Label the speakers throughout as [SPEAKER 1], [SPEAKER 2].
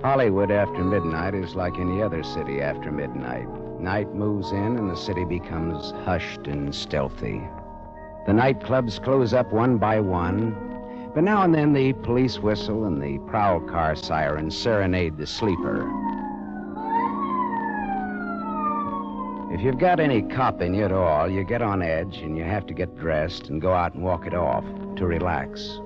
[SPEAKER 1] Hollywood after midnight is like any other city after midnight. Night moves in and the city becomes hushed and stealthy. The nightclubs close up one by one, but now and then the police whistle and the prowl car siren serenade the sleeper. If you've got any cop in you at all, you get on edge and you have to get dressed and go out and walk it off to relax.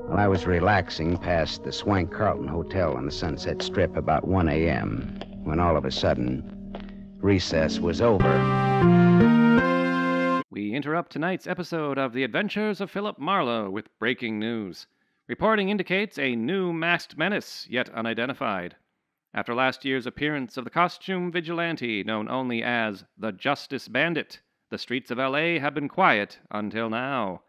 [SPEAKER 1] Well, I was relaxing past the Swank Carlton Hotel on the Sunset Strip about 1 a.m. when all of a sudden, recess was over.
[SPEAKER 2] We interrupt tonight's episode of The Adventures of Philip Marlowe with breaking news. Reporting indicates a new masked menace, yet unidentified. After last year's appearance of the costume vigilante known only as the Justice Bandit, the streets of L.A. have been quiet until now.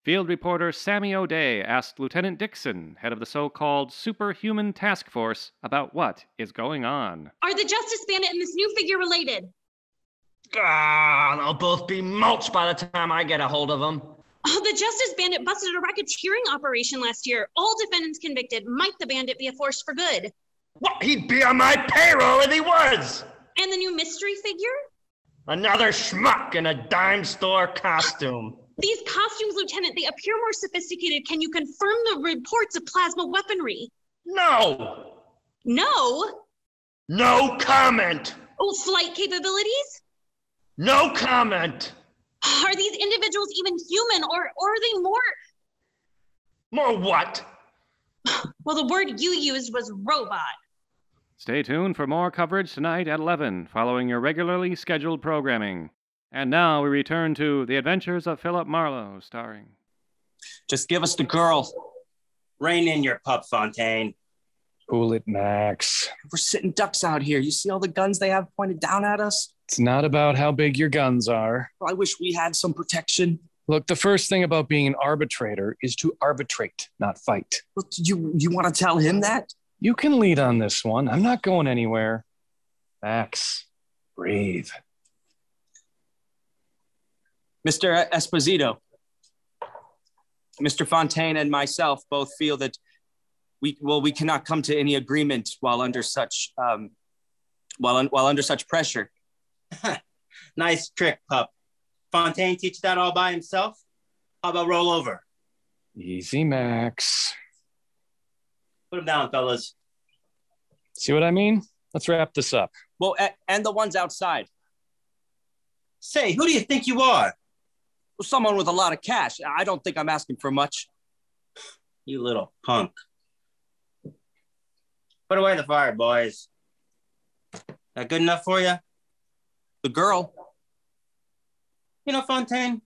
[SPEAKER 2] Field reporter Sammy O'Day asked Lieutenant Dixon, head of the so-called Superhuman Task Force, about what is going on.
[SPEAKER 3] Are the Justice Bandit and this new figure related?
[SPEAKER 4] They'll both be mulch by the time I get a hold of them.
[SPEAKER 3] Oh, the Justice Bandit busted a racketeering operation last year. All defendants convicted. Might the bandit be a force for good?
[SPEAKER 4] What? He'd be on my payroll if he was!
[SPEAKER 3] And the new mystery figure?
[SPEAKER 4] Another schmuck in a dime store costume.
[SPEAKER 3] These costumes, Lieutenant, they appear more sophisticated. Can you confirm the reports of plasma weaponry?
[SPEAKER 4] No!
[SPEAKER 3] No?
[SPEAKER 4] No comment!
[SPEAKER 3] Oh, flight capabilities?
[SPEAKER 4] No comment!
[SPEAKER 3] Are these individuals even human, or are they more...
[SPEAKER 4] More what?
[SPEAKER 3] Well, the word you used was robot.
[SPEAKER 2] Stay tuned for more coverage tonight at 11, following your regularly scheduled programming. And now we return to The Adventures of Philip Marlowe, starring...
[SPEAKER 5] Just give us the girl. Rein in your pup, Fontaine.
[SPEAKER 6] Cool it, Max.
[SPEAKER 5] We're sitting ducks out here. You see all the guns they have pointed down at us?
[SPEAKER 6] It's not about how big your guns are.
[SPEAKER 5] Well, I wish we had some protection.
[SPEAKER 6] Look, the first thing about being an arbitrator is to arbitrate, not fight.
[SPEAKER 5] Well, you want to tell him that?
[SPEAKER 6] You can lead on this one. I'm not going anywhere. Max, breathe.
[SPEAKER 5] Mr. Esposito, Mr. Fontaine and myself both feel that we cannot come to any agreement while under such under such pressure.
[SPEAKER 7] Nice trick, pup. Fontaine teach that all by himself? How about roll over?
[SPEAKER 6] Easy, Max.
[SPEAKER 7] Put him down, fellas.
[SPEAKER 6] See what I mean? Let's wrap this up.
[SPEAKER 5] Well, and the ones outside.
[SPEAKER 7] Say, who do you think you are?
[SPEAKER 5] Well, someone with a lot of cash. I don't think I'm asking for much.
[SPEAKER 7] You little punk. Put away the fire, boys. That good enough for you?
[SPEAKER 5] The girl.
[SPEAKER 7] You know, Fontaine,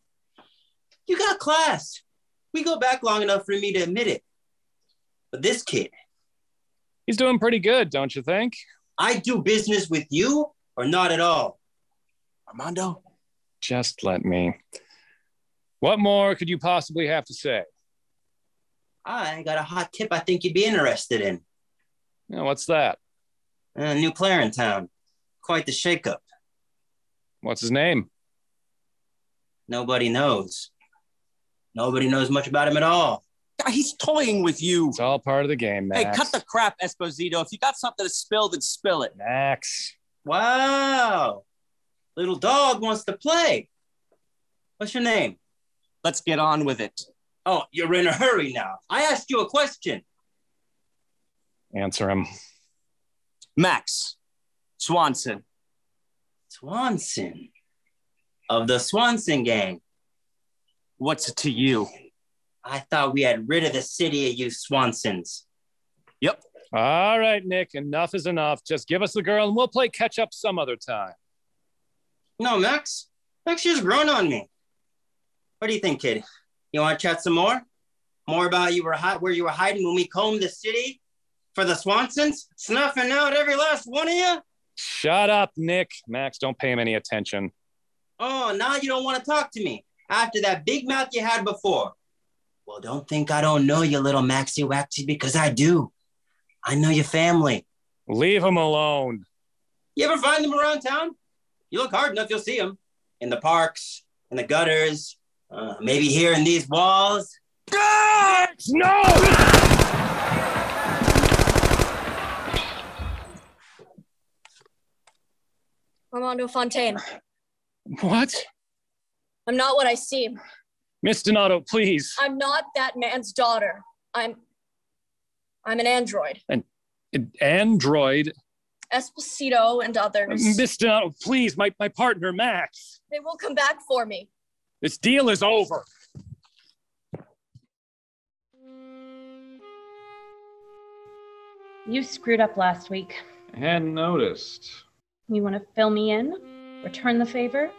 [SPEAKER 7] you got class. We go back long enough for me to admit it. But this kid...
[SPEAKER 6] He's doing pretty good, don't you think?
[SPEAKER 7] I do business with you or not at all?
[SPEAKER 5] Armando?
[SPEAKER 6] Just let me. What more could you possibly have to say?
[SPEAKER 7] I got a hot tip I think you'd be interested in.
[SPEAKER 6] Yeah, what's that?
[SPEAKER 7] A new player in town. Quite the shakeup.
[SPEAKER 6] What's his name?
[SPEAKER 7] Nobody knows. Nobody knows much about him at all.
[SPEAKER 5] He's toying with you.
[SPEAKER 6] It's all part of the game, Max.
[SPEAKER 5] Hey, cut the crap, Esposito. If you got something to spill, then spill it.
[SPEAKER 6] Max.
[SPEAKER 7] Wow. Little dog wants to play. What's your name?
[SPEAKER 5] Let's get on with it.
[SPEAKER 7] Oh, you're in a hurry now. I asked you a question.
[SPEAKER 6] Answer him.
[SPEAKER 5] Max Swanson.
[SPEAKER 7] Swanson? Of the Swanson gang.
[SPEAKER 5] What's it to you?
[SPEAKER 7] I thought we had rid of the city of you Swansons.
[SPEAKER 5] Yep.
[SPEAKER 6] All right, Nick, enough is enough. Just give us the girl and we'll play catch up some other time.
[SPEAKER 7] No, Max. Max just grown on me. What do you think, kid? You want to chat some more? More about where you were hiding when we combed the city for the Swansons? Snuffing out every last one of you?
[SPEAKER 6] Shut up, Nick. Max, don't pay him any attention.
[SPEAKER 7] Oh, now you don't want to talk to me after that big mouth you had before. Well, don't think I don't know you, little Maxie Waxy, because I do. I know your family.
[SPEAKER 6] Leave him alone.
[SPEAKER 7] You ever find them around town? You look hard enough, you'll see them. In the parks, in the gutters, maybe here in these walls.
[SPEAKER 6] No!
[SPEAKER 8] Armando Fontaine.
[SPEAKER 6] What?
[SPEAKER 8] I'm not what I seem.
[SPEAKER 6] Miss Donato, please.
[SPEAKER 8] I'm not that man's daughter. I'm an android.
[SPEAKER 6] An android?
[SPEAKER 8] Esposito and others.
[SPEAKER 6] Miss Donato, please, my partner, Max.
[SPEAKER 8] They will come back for me.
[SPEAKER 6] This deal is over.
[SPEAKER 9] You screwed up last week.
[SPEAKER 2] I hadn't noticed.
[SPEAKER 9] You want to fill me in? Return the favor?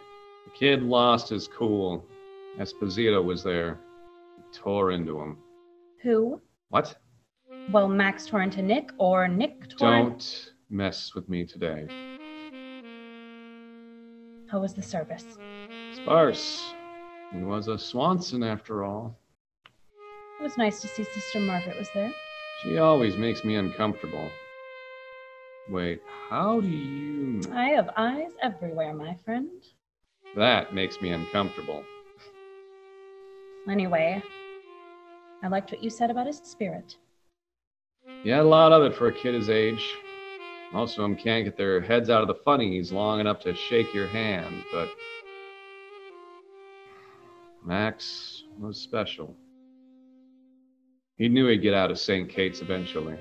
[SPEAKER 2] The kid lost his cool. Esposito was there. He tore into him.
[SPEAKER 9] Who?
[SPEAKER 2] What?
[SPEAKER 9] Well, Max tore into Nick, or Nick tore...
[SPEAKER 2] Don't mess with me today.
[SPEAKER 9] How was the service?
[SPEAKER 2] Sparse. He was a Swanson after all.
[SPEAKER 9] It was nice to see Sister Margaret was there.
[SPEAKER 2] She always makes me uncomfortable. Wait, how do you...
[SPEAKER 9] I have eyes everywhere, my friend.
[SPEAKER 2] That makes me uncomfortable.
[SPEAKER 9] Anyway, I liked what you said about his spirit.
[SPEAKER 2] He had a lot of it for a kid his age. Most of them can't get their heads out of the funnies long enough to shake your hand, but Max was special. He knew he'd get out of St. Kate's eventually.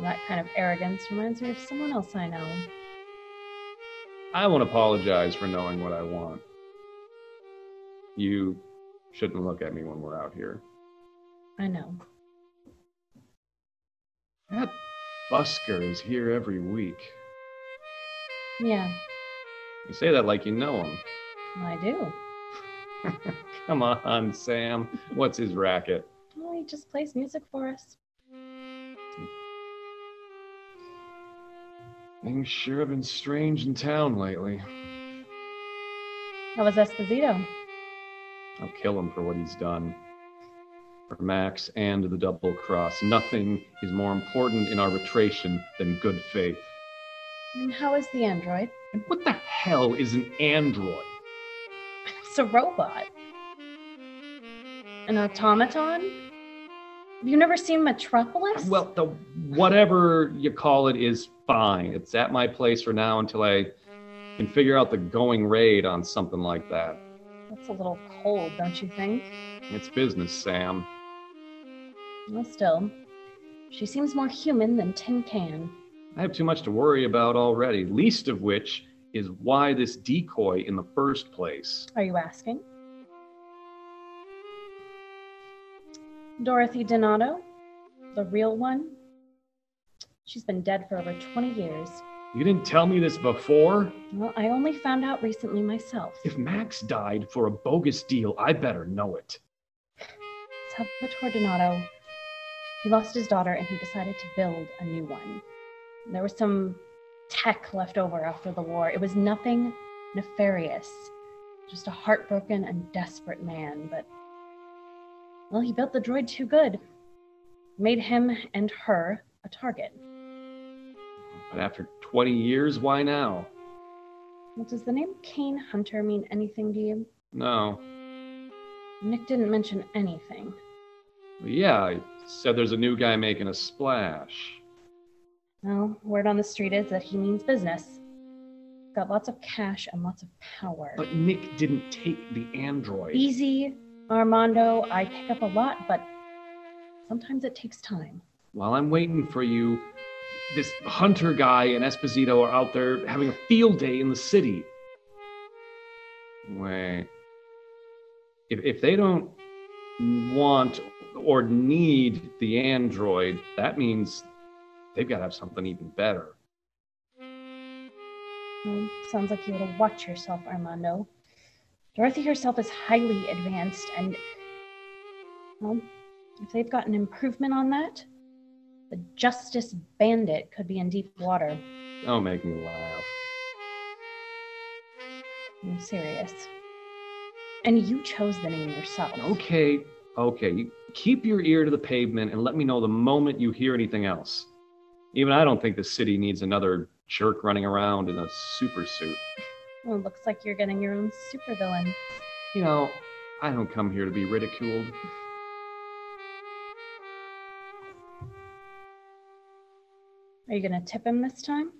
[SPEAKER 9] That kind of arrogance reminds me of someone else I know.
[SPEAKER 2] I won't apologize for knowing what I want. You shouldn't look at me when we're out here.
[SPEAKER 9] I know.
[SPEAKER 2] That busker is here every week.
[SPEAKER 9] Yeah.
[SPEAKER 2] You say that like you know him.
[SPEAKER 9] I do.
[SPEAKER 2] Come on, Sam. What's his racket?
[SPEAKER 9] Well, he just plays music for us.
[SPEAKER 2] Things sure have been strange in town lately.
[SPEAKER 9] How was Esposito?
[SPEAKER 2] I'll kill him for what he's done. For Max and the double cross. Nothing is more important in arbitration than good faith.
[SPEAKER 9] And how is the android?
[SPEAKER 2] And what the hell is an android?
[SPEAKER 9] It's a robot. An automaton? Have you never seen Metropolis?
[SPEAKER 2] Well, the whatever you call it is fine. It's at my place for now until I can figure out the going rate on something like that.
[SPEAKER 9] That's a little cold, don't you think?
[SPEAKER 2] It's business, Sam.
[SPEAKER 9] Well, still, she seems more human than Tin Can.
[SPEAKER 2] I have too much to worry about already, least of which is why this decoy in the first place.
[SPEAKER 9] Are you asking? Dorothy Donato, the real one? She's been dead for over 20 years.
[SPEAKER 2] You didn't tell me this before?
[SPEAKER 9] Well, I only found out recently myself.
[SPEAKER 2] If Max died for a bogus deal, I better know it.
[SPEAKER 9] Salvatore Donato, he lost his daughter and he decided to build a new one. There was some tech left over after the war. It was nothing nefarious, just a heartbroken and desperate man, but well, he built the droid too good. Made him and her a target.
[SPEAKER 2] But after 20 years, why now?
[SPEAKER 9] Well, does the name Kane Hunter mean anything to you?
[SPEAKER 2] No.
[SPEAKER 9] Nick didn't mention anything.
[SPEAKER 2] Well, yeah, he said there's a new guy making a splash.
[SPEAKER 9] Well, word on the street is that he means business. Got lots of cash and lots of power.
[SPEAKER 2] But Nick didn't take the android.
[SPEAKER 9] Easy, Armando. I pick up a lot, but sometimes it takes time.
[SPEAKER 2] While I'm waiting for you, this Hunter guy and Esposito are out there having a field day in the city. Wait. If they don't want or need the android, that means they've got to have something even better.
[SPEAKER 9] Well, sounds like you ought to watch yourself, Armando. Dorothy herself is highly advanced, and well, if they've got an improvement on that, the Justice Bandit could be in deep water.
[SPEAKER 2] Don't make me laugh.
[SPEAKER 9] I'm serious. And you chose the name yourself.
[SPEAKER 2] Okay. You keep your ear to the pavement and let me know the moment you hear anything else. Even I don't think the city needs another jerk running around in a super suit.
[SPEAKER 9] Well, it looks like you're getting your own supervillain.
[SPEAKER 2] You know, I don't come here to be ridiculed.
[SPEAKER 9] Are you gonna tip him this time?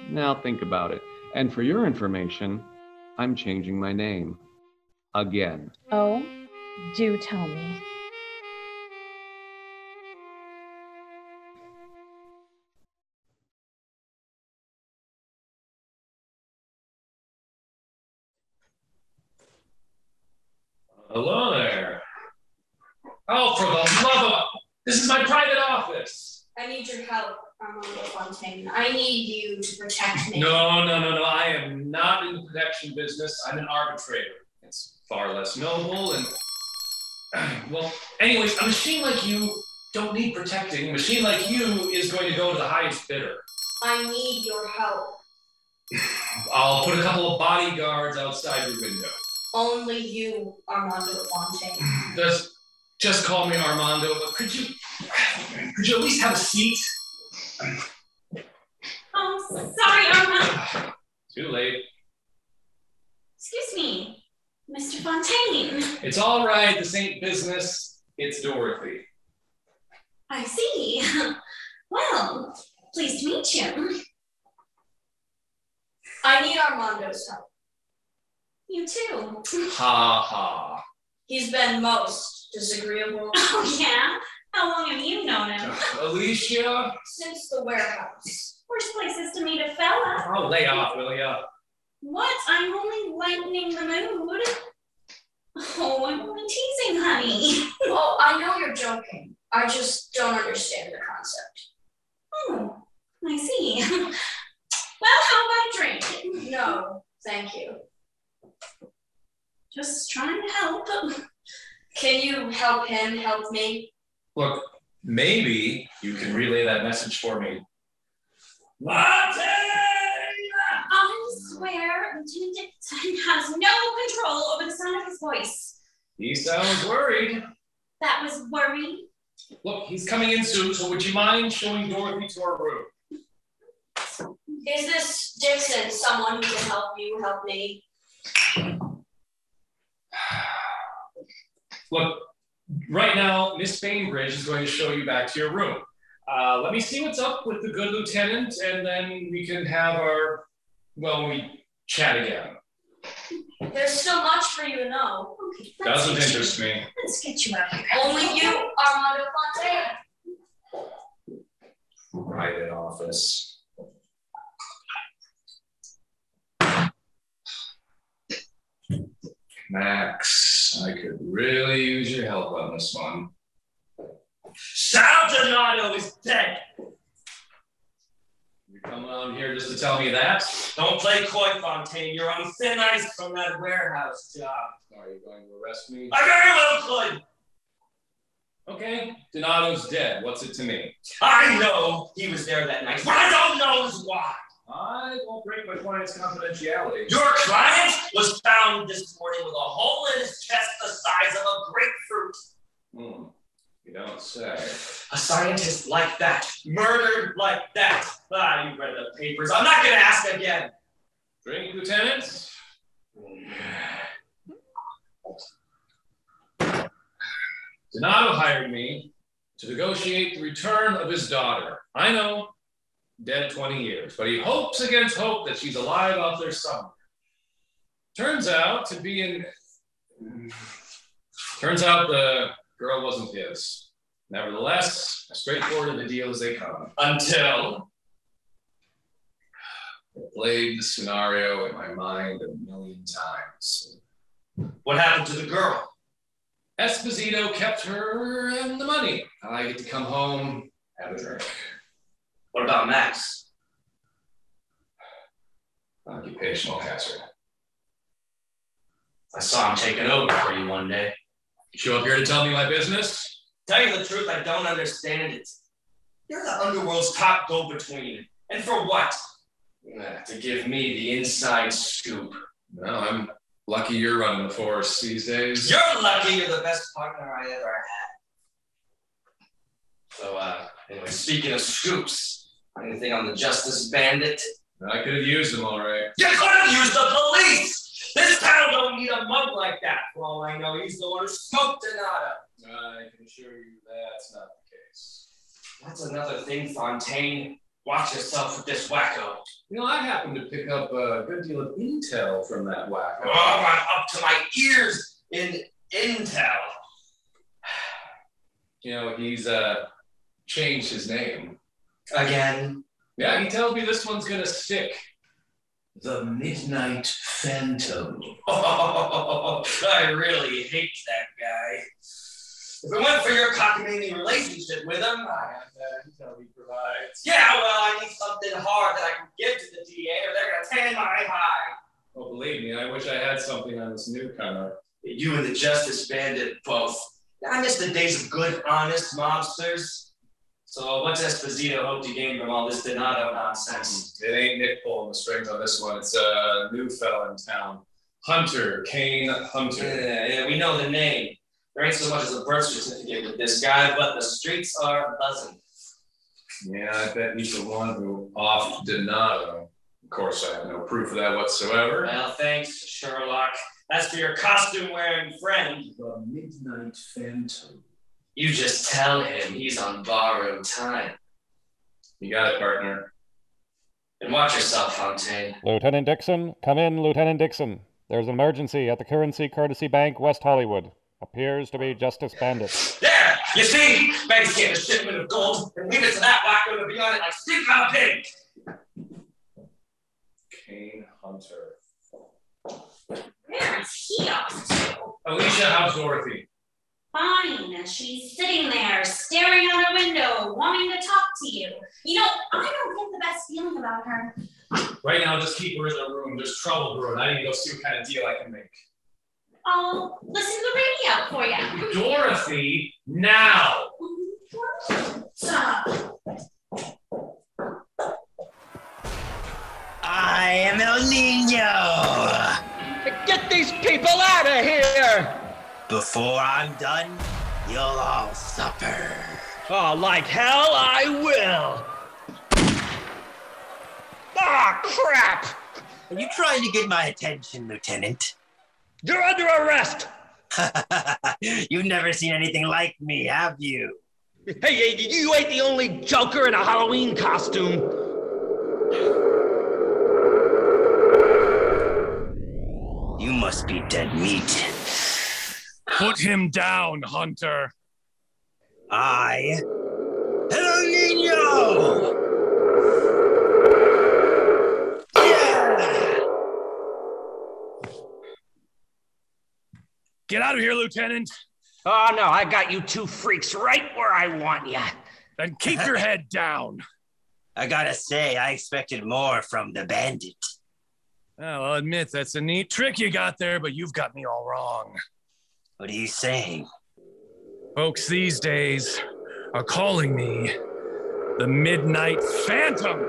[SPEAKER 2] Now think about it. And for your information, I'm changing my name. Again.
[SPEAKER 9] Oh, do tell me.
[SPEAKER 10] Hello there. Oh, for the love of... This is my private office.
[SPEAKER 8] I need your help, Armando Fontaine. I need you to protect me.
[SPEAKER 10] No. I am not in the protection business. I'm an arbitrator. It's far less noble and... Well, anyways, a machine like you don't need protecting. A machine like you is going to go to the highest bidder.
[SPEAKER 8] I need your help.
[SPEAKER 10] I'll put a couple of bodyguards outside your window.
[SPEAKER 8] Only you, Armando Fontaine.
[SPEAKER 10] Just call me Armando, but could you at least have a seat?
[SPEAKER 3] Oh, sorry, Armando.
[SPEAKER 10] Too late.
[SPEAKER 3] Excuse me, Mr. Fontaine.
[SPEAKER 10] It's all right. This ain't business. It's Dorothy.
[SPEAKER 3] I see. Well, pleased to meet you.
[SPEAKER 8] I need Armando's help.
[SPEAKER 3] You too.
[SPEAKER 10] Ha ha.
[SPEAKER 8] He's been most disagreeable.
[SPEAKER 3] Oh, yeah? How long have you known him?
[SPEAKER 10] Alicia?
[SPEAKER 8] Since the warehouse.
[SPEAKER 3] Worst places to meet a fella.
[SPEAKER 10] Oh, lay off, will ya?
[SPEAKER 3] What? I'm only lightening the mood. Oh, I'm only teasing, honey.
[SPEAKER 8] Oh, I know you're joking. I just don't understand the concept.
[SPEAKER 3] Oh, I see. Well, how about a drink?
[SPEAKER 8] No, thank you.
[SPEAKER 3] Just trying to help.
[SPEAKER 8] Can you help him help me?
[SPEAKER 10] Look, maybe you can relay that message for me.
[SPEAKER 3] Montaigne! I swear, Lieutenant Dixon has no control over the sound of his voice.
[SPEAKER 10] He sounds worried.
[SPEAKER 3] That was worry.
[SPEAKER 10] Look, he's coming in soon, so would you mind showing Dorothy to her room?
[SPEAKER 8] Is this Dixon someone who can help you help me?
[SPEAKER 10] Look, right now, Miss Bainbridge is going to show you back to your room. Let me see what's up with the good lieutenant, and then we can have we chat again.
[SPEAKER 8] There's so much for you to know.
[SPEAKER 3] Okay,
[SPEAKER 10] Doesn't interest me.
[SPEAKER 3] Let's get you out of here.
[SPEAKER 8] Only you, Armando Fontaine.
[SPEAKER 10] Private office. Max, I could really use your help on this one.
[SPEAKER 4] Sal Donato is dead.
[SPEAKER 10] You come on here just to tell me that?
[SPEAKER 4] Don't play coy, Fontaine. You're on thin ice from that warehouse job.
[SPEAKER 10] Are you going to arrest me?
[SPEAKER 4] I very well could.
[SPEAKER 10] Okay, Donato's dead. What's it to me?
[SPEAKER 4] I know he was there that night. What I don't know is why.
[SPEAKER 10] I won't break my client's confidentiality.
[SPEAKER 4] Your client was found this morning with a hole in his chest the size of a grapefruit.
[SPEAKER 10] You don't say.
[SPEAKER 4] A scientist like that, murdered like that. You read the papers. I'm not going to ask again.
[SPEAKER 10] Drink, Lieutenant. Donato hired me to negotiate the return of his daughter. I know, dead 20 years, but he hopes against hope that she's alive out there somewhere. Turns out the girl wasn't his. Nevertheless, as straightforward a deal as they come. Until I played the scenario in my mind a million times.
[SPEAKER 4] What happened to the girl?
[SPEAKER 10] Esposito kept her and the money. I get to come home, have a drink.
[SPEAKER 4] What about Max?
[SPEAKER 10] Occupational hazard.
[SPEAKER 4] I saw him taking over for you one day.
[SPEAKER 10] You show up here to tell me my business?
[SPEAKER 4] Tell you the truth, I don't understand it. You're the underworld's top go-between. And for what?
[SPEAKER 10] To give me the inside scoop. No, I'm lucky you're running the force these days.
[SPEAKER 4] You're lucky you're the best partner I ever had. So, anyway, speaking of scoops, anything on the Justice Bandit?
[SPEAKER 10] I could have used them all right.
[SPEAKER 4] You could have used the police! This town don't need a mug like that. For all I know, he's the one who smoked Donato.
[SPEAKER 10] I can assure you that's not the case.
[SPEAKER 4] That's another thing, Fontaine. Watch yourself with this wacko.
[SPEAKER 10] You know, I happen to pick up a good deal of intel from that wacko.
[SPEAKER 4] Oh, I'm up to my ears in intel.
[SPEAKER 10] You know, he's changed his name.
[SPEAKER 4] Again?
[SPEAKER 10] Yeah, he tells me this one's gonna stick.
[SPEAKER 4] The Midnight Phantom. Oh, I really hate that guy. If it weren't for your cockamamie relationship with him, I have the intel he provides. Yeah, well, I need something hard that I can give to the DA or they're gonna tan my hide.
[SPEAKER 10] Well, believe me, I wish I had something on this newcomer.
[SPEAKER 4] You and the Justice Bandit both. I miss the days of good, honest mobsters. So what's Esposito hope to gain from all this Donato nonsense?
[SPEAKER 10] It ain't Nick pulling the strings on this one. It's a new fella in town. Hunter, Kane Hunter.
[SPEAKER 4] Yeah, we know the name. There ain't so much as a birth certificate with this guy, but the streets are buzzing.
[SPEAKER 10] Yeah, I bet he's the one who offed Donato. Of course, I have no proof of that whatsoever.
[SPEAKER 4] Well, thanks, Sherlock. As for your costume-wearing friend,
[SPEAKER 10] the Midnight Phantom.
[SPEAKER 4] You just tell him he's on borrowed time.
[SPEAKER 10] You got it, partner.
[SPEAKER 4] And watch yourself, Fontaine.
[SPEAKER 2] Lieutenant Dixon, come in, Lieutenant Dixon. There's an emergency at the Currency Courtesy Bank, West Hollywood. Appears to be Justice Bandit.
[SPEAKER 4] There! You see? Bank's getting a shipment of gold, and leave it to that wacko to be on it like stink on a pig!
[SPEAKER 10] Kane Hunter.
[SPEAKER 3] Where is he off to?
[SPEAKER 10] Alicia, how's Dorothy?
[SPEAKER 3] Fine. She's sitting there, staring out a window, wanting to talk to you. You know, I don't get the best feeling about her.
[SPEAKER 10] Right now, just keep her in the room. There's trouble brewing. I need to go see what kind of deal I can make.
[SPEAKER 3] I'll listen to the radio for you.
[SPEAKER 10] Dorothy, now!
[SPEAKER 7] I am El Nino.
[SPEAKER 11] Get these people out of here!
[SPEAKER 7] Before I'm done, you'll all suffer.
[SPEAKER 11] Oh, like hell I will! Ah, crap!
[SPEAKER 7] Are you trying to get my attention, Lieutenant?
[SPEAKER 11] You're under arrest!
[SPEAKER 7] You've never seen anything like me, have you?
[SPEAKER 11] Hey, you ain't the only Joker in a Halloween costume.
[SPEAKER 7] You must be dead meat.
[SPEAKER 6] Put him down, Hunter.
[SPEAKER 7] I, El Nino!
[SPEAKER 6] Get out of here, Lieutenant.
[SPEAKER 11] Oh, no, I got you two freaks right where I want you.
[SPEAKER 6] Then keep your head down.
[SPEAKER 7] I gotta say, I expected more from the bandit.
[SPEAKER 6] Well, I'll admit that's a neat trick you got there, but you've got me all wrong.
[SPEAKER 7] What are you saying?
[SPEAKER 6] Folks these days are calling me the Midnight Phantom.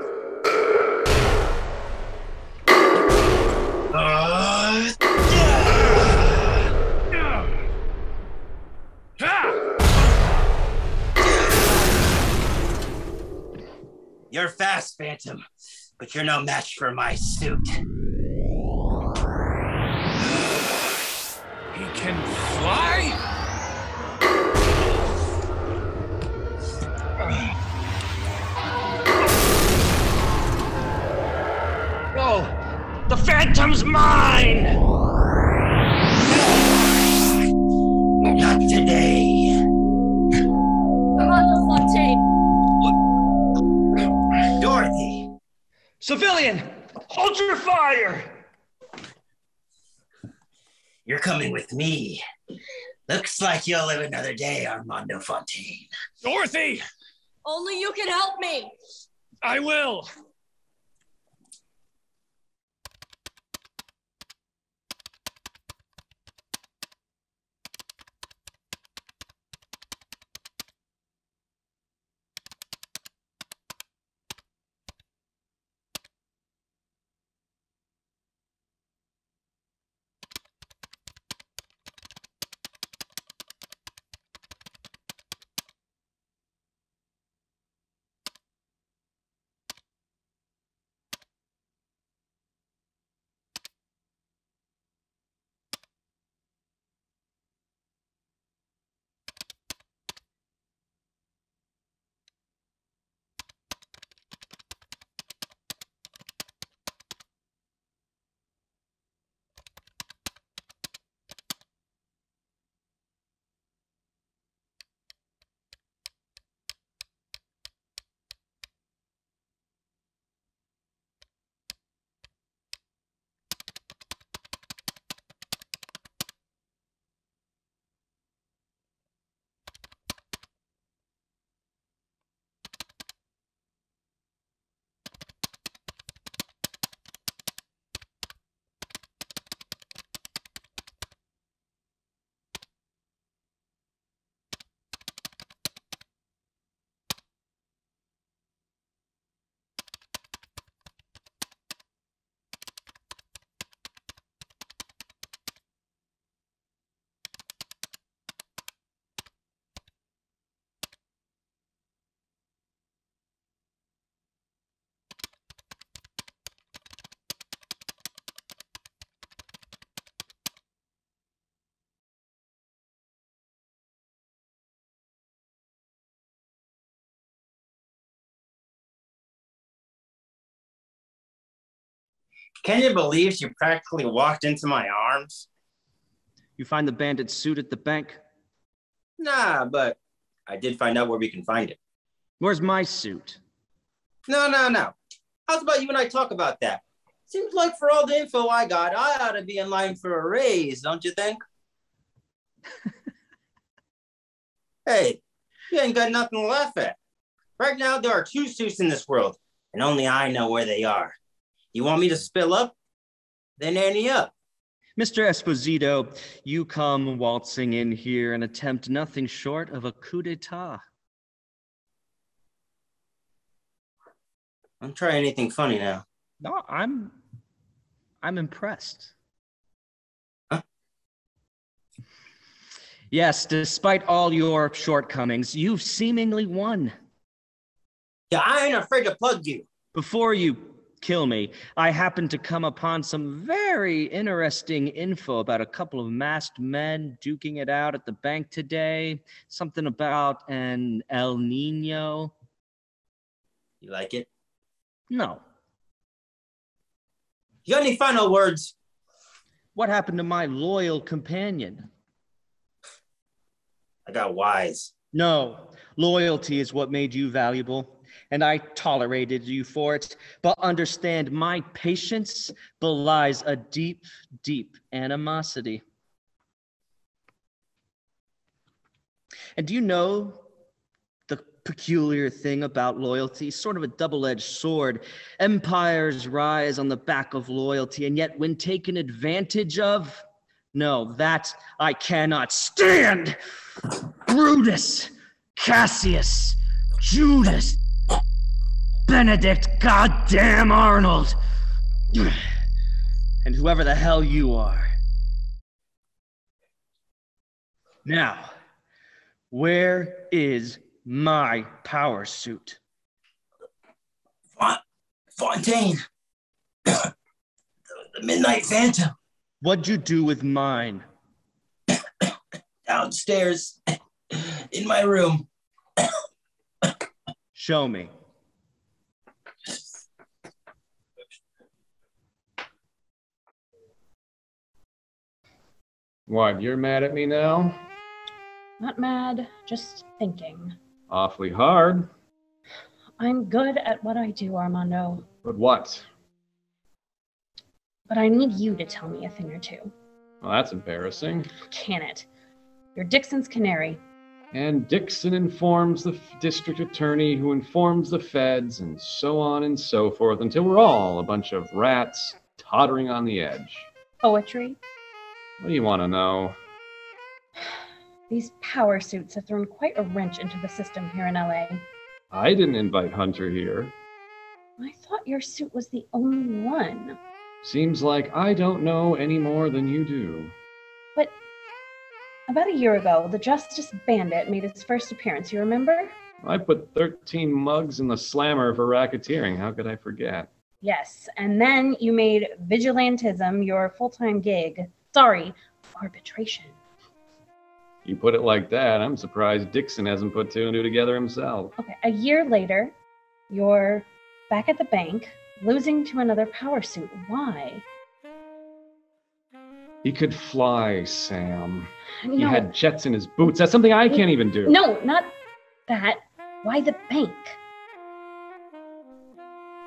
[SPEAKER 7] You're fast, Phantom, but you're no match for my suit.
[SPEAKER 6] He can fly?
[SPEAKER 11] Oh, the Phantom's mine!
[SPEAKER 7] Not today.
[SPEAKER 8] Armando Fontaine.
[SPEAKER 7] Dorothy!
[SPEAKER 11] Civilian, hold your fire!
[SPEAKER 7] You're coming with me. Looks like you'll live another day, Armando Fontaine.
[SPEAKER 6] Dorothy!
[SPEAKER 8] Only you can help me.
[SPEAKER 6] I will.
[SPEAKER 7] Can you believe she practically walked into my arms?
[SPEAKER 5] You find the bandit suit at the bank?
[SPEAKER 7] Nah, but I did find out where we can find it.
[SPEAKER 5] Where's my suit?
[SPEAKER 7] No. How's about you and I talk about that? Seems like for all the info I got, I ought to be in line for a raise, don't you think? Hey, you ain't got nothing to laugh at. Right now, there are 2 suits in this world, and only I know where they are. You want me to spill up? Then ante up.
[SPEAKER 5] Mr. Esposito, you come waltzing in here and attempt nothing short of a coup d'etat.
[SPEAKER 7] Don't try anything funny now.
[SPEAKER 5] No, I'm impressed.
[SPEAKER 7] Huh?
[SPEAKER 5] Yes, despite all your shortcomings, you've seemingly won.
[SPEAKER 7] Yeah, I ain't afraid to plug you.
[SPEAKER 5] Before you kill me, I happened to come upon some very interesting info about a couple of masked men duking it out at the bank today. Something about an El Nino.
[SPEAKER 7] You like it?
[SPEAKER 5] No.
[SPEAKER 7] You got any final words?
[SPEAKER 5] What happened to my loyal companion?
[SPEAKER 7] I got wise.
[SPEAKER 5] No, loyalty is what made you valuable, and I tolerated you for it. But understand, my patience belies a deep, deep animosity. And do you know the peculiar thing about loyalty? Sort of a double-edged sword. Empires rise on the back of loyalty, and yet when taken advantage of, no, that I cannot stand. Brutus, Cassius, Judas, Benedict goddamn Arnold, and whoever the hell you are. Now, where is my power suit?
[SPEAKER 7] Fontaine. The Midnight Phantom.
[SPEAKER 5] What'd you do with mine?
[SPEAKER 7] Downstairs in my room.
[SPEAKER 5] Show me.
[SPEAKER 2] What, you're mad at me now?
[SPEAKER 9] Not mad, just thinking.
[SPEAKER 2] Awfully hard.
[SPEAKER 9] I'm good at what I do, Armando.
[SPEAKER 2] But what?
[SPEAKER 9] But I need you to tell me a thing or two.
[SPEAKER 2] Well, that's embarrassing.
[SPEAKER 9] Can it? You're Dixon's canary.
[SPEAKER 2] And Dixon informs the district attorney who informs the feds and so on and so forth until we're all a bunch of rats tottering on the edge.
[SPEAKER 9] Poetry?
[SPEAKER 2] What do you want to know?
[SPEAKER 9] These power suits have thrown quite a wrench into the system here in LA.
[SPEAKER 2] I didn't invite Hunter here.
[SPEAKER 9] I thought your suit was the only one.
[SPEAKER 2] Seems like I don't know any more than you do.
[SPEAKER 9] But about a year ago, the Justice Bandit made his first appearance, you remember?
[SPEAKER 2] I put 13 mugs in the slammer for racketeering. How could I forget?
[SPEAKER 9] Yes, and then you made vigilantism your full-time gig. Sorry, arbitration.
[SPEAKER 2] You put it like that, I'm surprised Dixon hasn't put 2 and 2 together himself.
[SPEAKER 9] Okay, a year later, you're back at the bank, losing to another power suit. Why?
[SPEAKER 2] He could fly, Sam.
[SPEAKER 9] No.
[SPEAKER 2] He had jets in his boots. That's something I can't even do.
[SPEAKER 9] No, not that. Why the bank?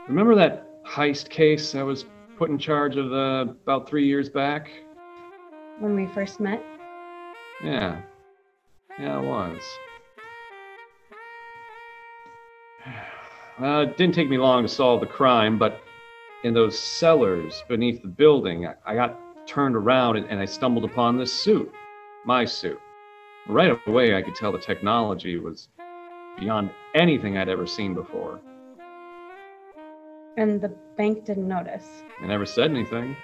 [SPEAKER 2] Remember that heist case I was put in charge of about 3 years back?
[SPEAKER 9] When we first met?
[SPEAKER 2] Yeah. Yeah, it was. It didn't take me long to solve the crime, but in those cellars beneath the building, I got turned around and I stumbled upon this suit. My suit. Right away, I could tell the technology was beyond anything I'd ever seen before.
[SPEAKER 9] And the bank didn't notice.
[SPEAKER 2] I never said anything.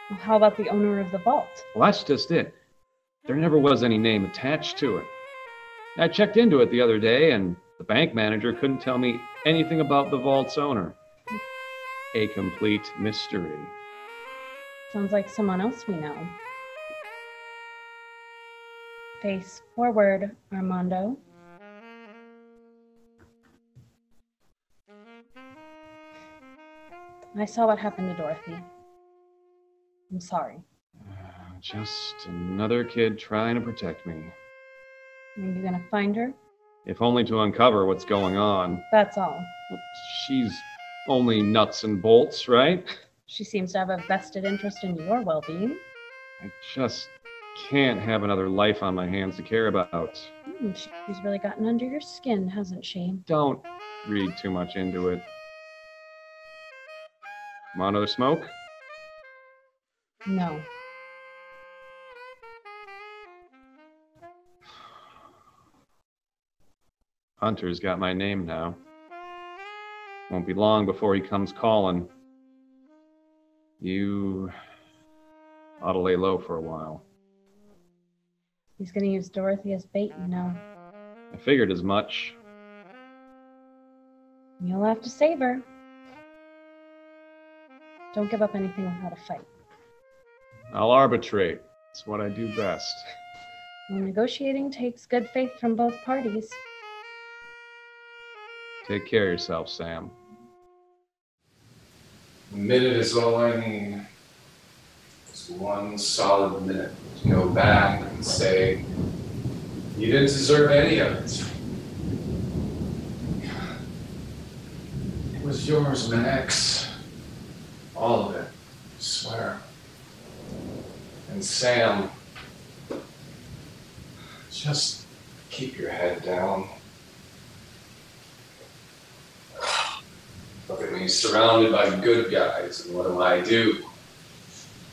[SPEAKER 9] Well, how about the owner of the vault?
[SPEAKER 2] Well, that's just it. There never was any name attached to it. I checked into it the other day, and the bank manager couldn't tell me anything about the vault's owner. A complete mystery.
[SPEAKER 9] Sounds like someone else we know. Face forward, Armando. I saw what happened to Dorothy. I'm sorry.
[SPEAKER 2] Just another kid trying to protect me.
[SPEAKER 9] Are you gonna find her?
[SPEAKER 2] If only to uncover what's going on.
[SPEAKER 9] That's all.
[SPEAKER 2] She's only nuts and bolts, right?
[SPEAKER 9] She seems to have a vested interest in your well-being.
[SPEAKER 2] I just can't have another life on my hands to care about.
[SPEAKER 9] She's really gotten under your skin, hasn't she?
[SPEAKER 2] Don't read too much into it. Want another smoke?
[SPEAKER 9] No.
[SPEAKER 2] Hunter's got my name now. Won't be long before he comes calling. You ought to lay low for a while.
[SPEAKER 9] He's gonna use Dorothy as bait, you know.
[SPEAKER 2] I figured as much.
[SPEAKER 9] You'll have to save her. Don't give up anything without a fight.
[SPEAKER 2] I'll arbitrate. It's what I do best.
[SPEAKER 9] Well, negotiating takes good faith from both parties.
[SPEAKER 2] Take care of yourself, Sam.
[SPEAKER 10] A minute is all I need. Just one solid minute to go back and say, you didn't deserve any of it. It was yours, Max. All of it, I swear. And Sam, just keep your head down. Look at me, surrounded by good guys, and what do?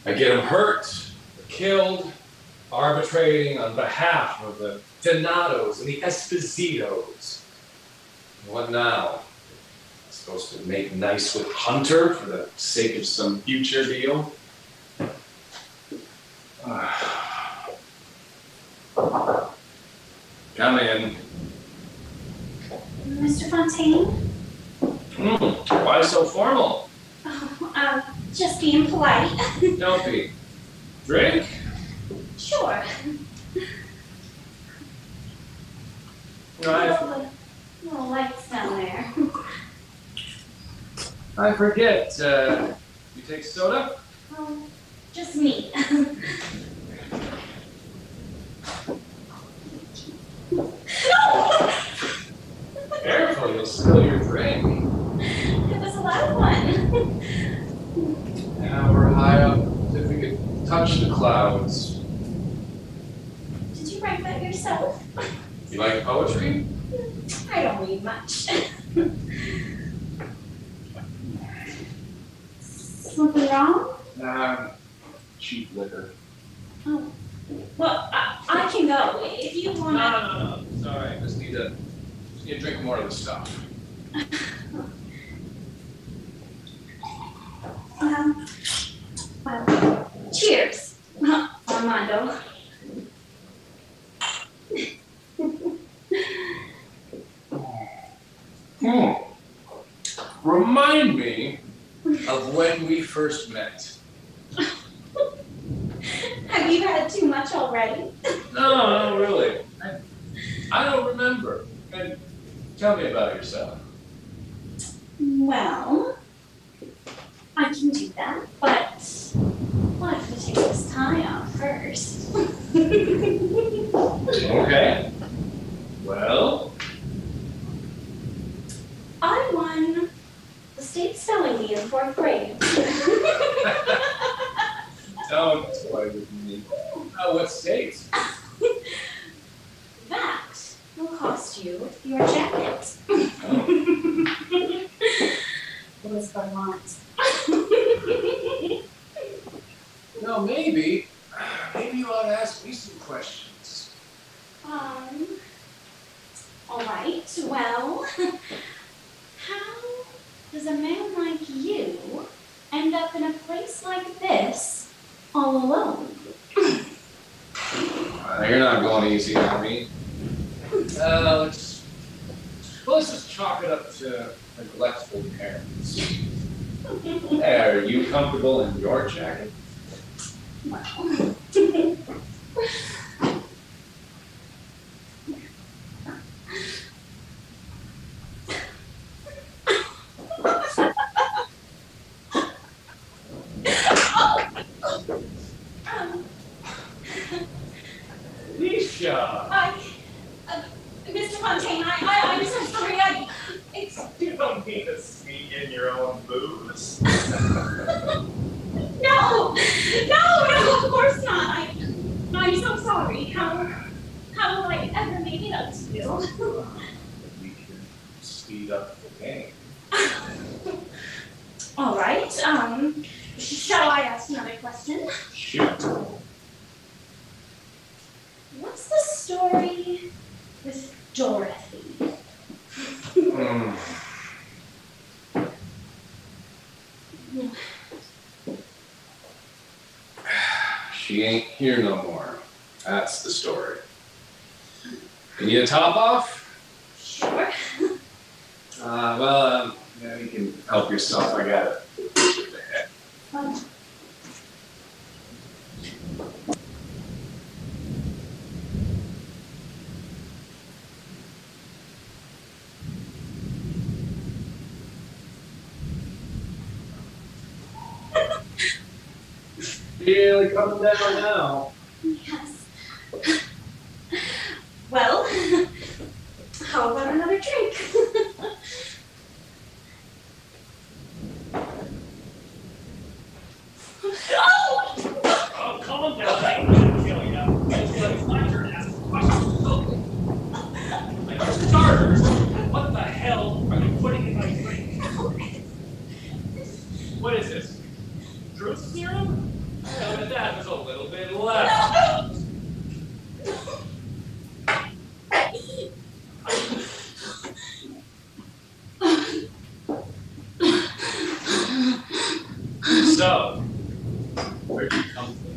[SPEAKER 10] I get them hurt, or killed, arbitrating on behalf of the Donatos and the Espositos. And what now? I'm supposed to make nice with Hunter for the sake of some future deal? Come in.
[SPEAKER 3] Mr. Fontaine?
[SPEAKER 10] Why so formal?
[SPEAKER 3] Oh, just being polite.
[SPEAKER 10] Don't be. Drink?
[SPEAKER 3] Sure. Little lights down there.
[SPEAKER 10] I forget. You take soda?
[SPEAKER 3] Just me.
[SPEAKER 10] Careful, you'll spill your drink.
[SPEAKER 3] It was a loud one.
[SPEAKER 10] Now we're high up. If we could touch the clouds.
[SPEAKER 3] Did you write that yourself?
[SPEAKER 10] You like poetry?
[SPEAKER 3] I don't read much. Something wrong?
[SPEAKER 10] Cheap liquor.
[SPEAKER 3] Oh. Well, I can go if you want to.
[SPEAKER 10] No. Sorry, I just need to drink more of the stuff.
[SPEAKER 3] Well, cheers, Armando.
[SPEAKER 10] Remind me of when we first met.
[SPEAKER 3] Have you had too much already?
[SPEAKER 10] No, really. I don't remember. And tell me about yourself.
[SPEAKER 3] Well, I can do that, but we'll have to take this tie off first.
[SPEAKER 10] Okay. Well?
[SPEAKER 3] I won the state spelling bee in 4th grade.
[SPEAKER 10] Don't toy with me. Oh, what state?
[SPEAKER 3] That will cost you your jacket. It was Vermont.
[SPEAKER 10] No, maybe you ought to ask me some questions.
[SPEAKER 3] All right, well, how does a man like you end up in a place like this all alone?
[SPEAKER 10] You're not going easy on me. Let's just chalk it up to neglectful parents. Hey, are you comfortable in your jacket?
[SPEAKER 3] Well.
[SPEAKER 10] mean to sneak in your own booze?
[SPEAKER 3] No, of course not. I'm so sorry. How will I ever make it up to you?
[SPEAKER 10] We can speed up the game.
[SPEAKER 3] All right. Shall I ask another question?
[SPEAKER 10] Shoot.
[SPEAKER 3] What's the story with Dorothy?
[SPEAKER 10] She ain't here no more. That's the story. You need a top off?
[SPEAKER 3] Sure.
[SPEAKER 10] Yeah, you can help yourself. I got it. With the head. Really coming down now.
[SPEAKER 3] Yes. Well, how about another drink?
[SPEAKER 10] Oh, calm down. I ain't gonna kill you. It's my turn to ask questions. For starters, what the hell are you putting in my drink? What is this? Truth serum? Yeah, but that was a little bit less. So, where'd you come from?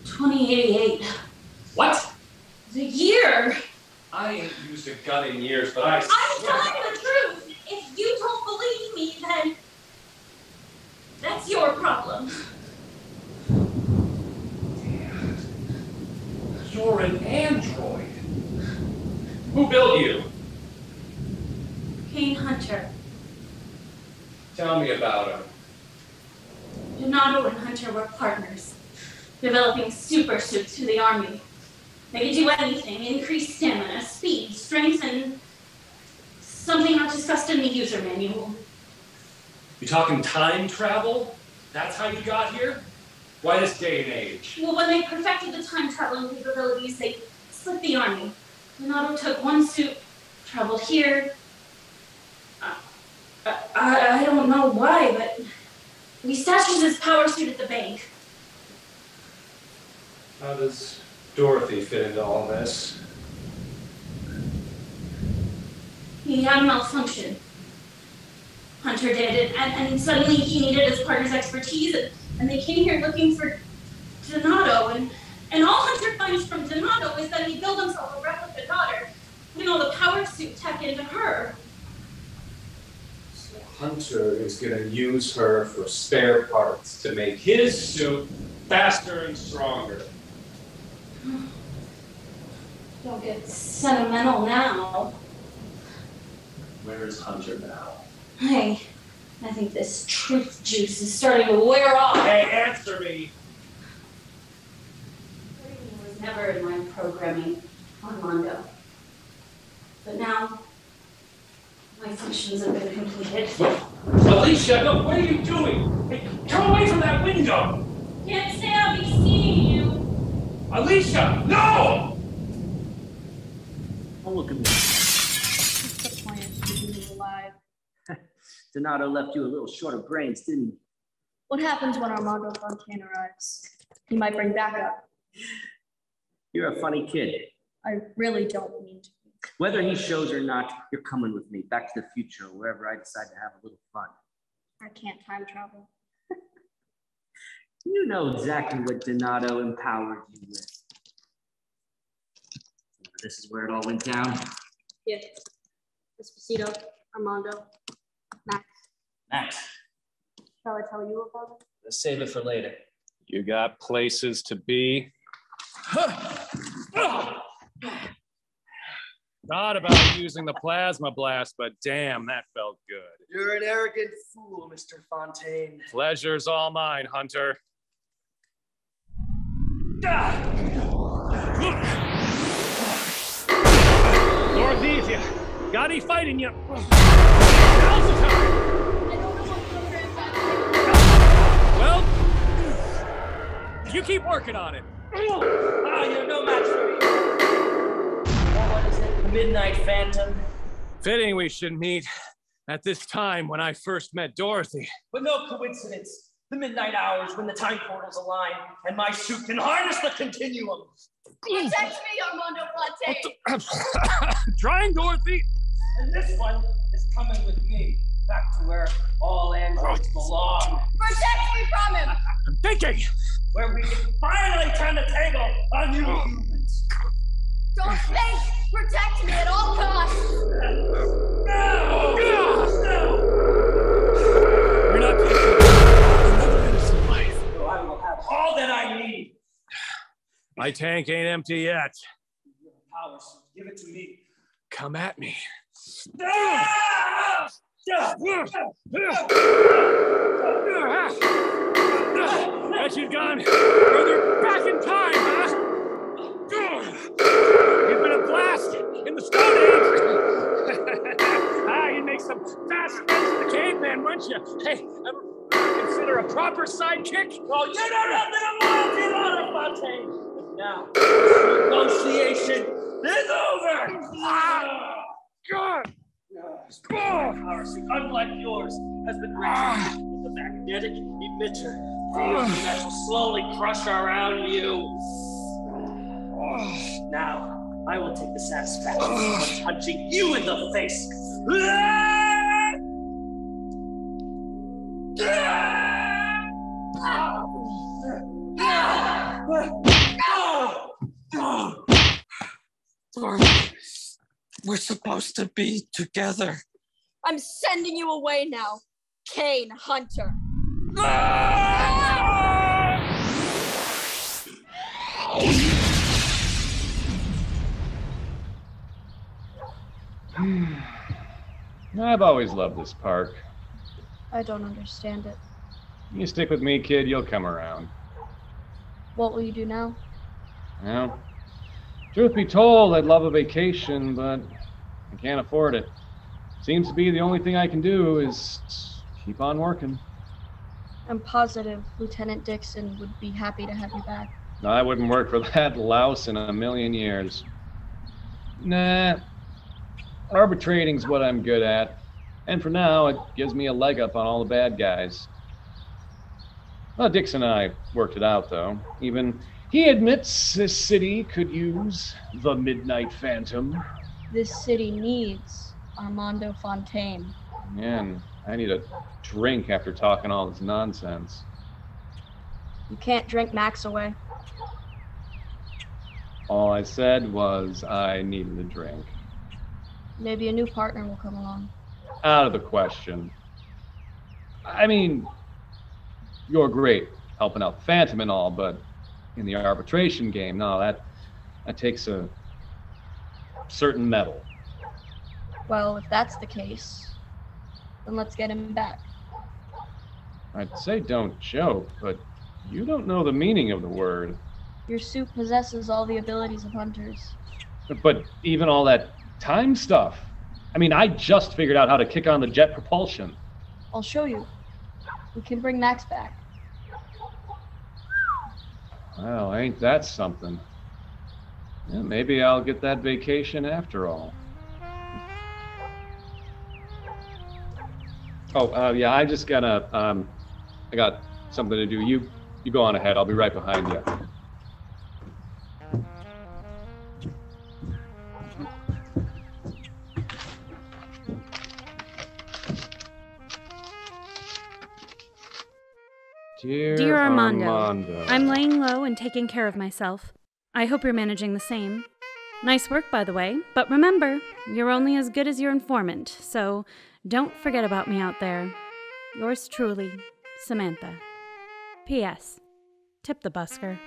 [SPEAKER 3] 2088.
[SPEAKER 10] What?
[SPEAKER 3] The year.
[SPEAKER 10] I ain't used a gun in years, but
[SPEAKER 3] I'm telling the truth. If you don't believe me, then that's your problem.
[SPEAKER 10] Damn. You're an android. Who built you?
[SPEAKER 3] Kane Hunter.
[SPEAKER 10] Tell me about him.
[SPEAKER 3] Donato and Hunter were partners, developing super suits for the army. They could do anything, increase stamina, speed, strength, and something not discussed in the user manual.
[SPEAKER 10] You talking time travel? That's how you got here? Why this day and age?
[SPEAKER 3] Well, when they perfected the time traveling capabilities, they split the army. Donato took one suit, traveled here. I don't know why, but we stashed his power suit at the bank.
[SPEAKER 10] How does Dorothy fit into all this?
[SPEAKER 3] He had a malfunction. Hunter did, and suddenly he needed his partner's expertise, and they came here looking for Donato, and all Hunter finds from Donato is that he built himself a replica daughter, putting all the power suit tech into her.
[SPEAKER 10] So Hunter is gonna use her for spare parts to make his suit faster and stronger.
[SPEAKER 3] Don't get sentimental now.
[SPEAKER 10] Where is Hunter now?
[SPEAKER 3] Hey, I think this truth juice is starting to wear off.
[SPEAKER 10] Hey, answer me!
[SPEAKER 3] It was never in my programming, Armando. But now, my functions have been completed.
[SPEAKER 10] Alicia, no, what are you doing? Hey, come away from that window!
[SPEAKER 3] Can't say I'll be seeing you.
[SPEAKER 10] Alicia, no!
[SPEAKER 5] Oh, look at me.
[SPEAKER 9] What's the point of keeping you alive?
[SPEAKER 5] Donato left you a little short of brains, didn't he?
[SPEAKER 9] What happens when Armando Fontaine arrives? He might bring backup.
[SPEAKER 5] You're a funny kid.
[SPEAKER 9] I really don't mean to.
[SPEAKER 5] Whether he shows or not, you're coming with me back to the future or wherever I decide to have a little fun.
[SPEAKER 9] I can't time travel.
[SPEAKER 5] You know exactly what Donato empowered you with. This is where it all went down.
[SPEAKER 9] Yeah. Despacito, Armando, Max.
[SPEAKER 5] Max.
[SPEAKER 9] Shall I tell you about it?
[SPEAKER 5] Let's save it for later.
[SPEAKER 6] You got places to be. Thought about using the plasma blast, but damn, that felt good.
[SPEAKER 11] You're an arrogant fool, Mr. Fontaine.
[SPEAKER 6] Pleasure's all mine, Hunter.
[SPEAKER 11] Dorothy,
[SPEAKER 6] Got any fight in you? Now's the time! Well, you keep working on it.
[SPEAKER 11] You're no match for me. What is it? The Midnight Phantom?
[SPEAKER 6] Fitting we should meet at this time when I first met Dorothy.
[SPEAKER 11] But no coincidence. The midnight hours when the time portals align and my suit can harness the continuum.
[SPEAKER 8] Protect me, Armando Fontaine!
[SPEAKER 6] Trying, Dorothy!
[SPEAKER 11] And this one is coming with me back to where all androids belong.
[SPEAKER 8] Protect me from him!
[SPEAKER 6] I'm thinking!
[SPEAKER 11] Where we can finally turn the table on you humans.
[SPEAKER 8] Don't think! Protect me at all costs!
[SPEAKER 11] No!
[SPEAKER 6] You're not taking another innocent life.
[SPEAKER 11] So I will have all that I need.
[SPEAKER 6] My tank ain't empty yet.
[SPEAKER 11] Your power suit, give it to me.
[SPEAKER 6] Come at me. Bet you've gone further back in time, huh? You've been a blast in the Stone Age. You'd make some fast friends with the caveman, wouldn't you? Hey, ever consider a proper sidekick?
[SPEAKER 11] Oh, you know nothing of loyalty, Lord Fontaine. But now, this negotiation is over.
[SPEAKER 6] God!
[SPEAKER 11] Power suit, unlike yours, has been reached with a magnetic emitter that will slowly crush around you. Now, I will take the satisfaction of punching you in the face.
[SPEAKER 12] We're supposed to be together.
[SPEAKER 8] I'm sending you away now, Kane Hunter.
[SPEAKER 2] I've always loved this park.
[SPEAKER 9] I don't understand it.
[SPEAKER 2] You stick with me, kid, you'll come around.
[SPEAKER 9] What will you do now?
[SPEAKER 2] Well, truth be told, I'd love a vacation, but I can't afford it. Seems to be the only thing I can do is keep on working.
[SPEAKER 9] I'm positive Lieutenant Dixon would be happy to have you back.
[SPEAKER 2] No, I wouldn't work for that louse in a million years. Nah, arbitrating's what I'm good at. And for now, it gives me a leg up on all the bad guys. Well, Dixon and I worked it out, though. Even he admits this city could use the Midnight Phantom.
[SPEAKER 9] This city needs Armando Fontaine.
[SPEAKER 2] Man, I need a drink after talking all this nonsense.
[SPEAKER 9] You can't drink Max away.
[SPEAKER 2] All I said was I needed a drink.
[SPEAKER 9] Maybe a new partner will come along.
[SPEAKER 2] Out of the question. I mean, you're great helping out the Phantom and all, but in the arbitration game, no, that takes a certain mettle.
[SPEAKER 9] Well, if that's the case, then let's get him back.
[SPEAKER 2] I'd say don't joke, but you don't know the meaning of the word.
[SPEAKER 9] Your suit possesses all the abilities of hunters.
[SPEAKER 2] But even all that time stuff. I mean, I just figured out how to kick on the jet propulsion.
[SPEAKER 9] I'll show you. We can bring Max back.
[SPEAKER 2] Well, ain't that something? Yeah, maybe I'll get that vacation after all. Oh, yeah, I just gotta, I got something to do. You go on ahead. I'll be right behind you.
[SPEAKER 13] Dear Armando, I'm laying low and taking care of myself. I hope you're managing the same. Nice work, by the way, but remember, you're only as good as your informant, so don't forget about me out there. Yours truly, Samantha. P.S. Tip the busker.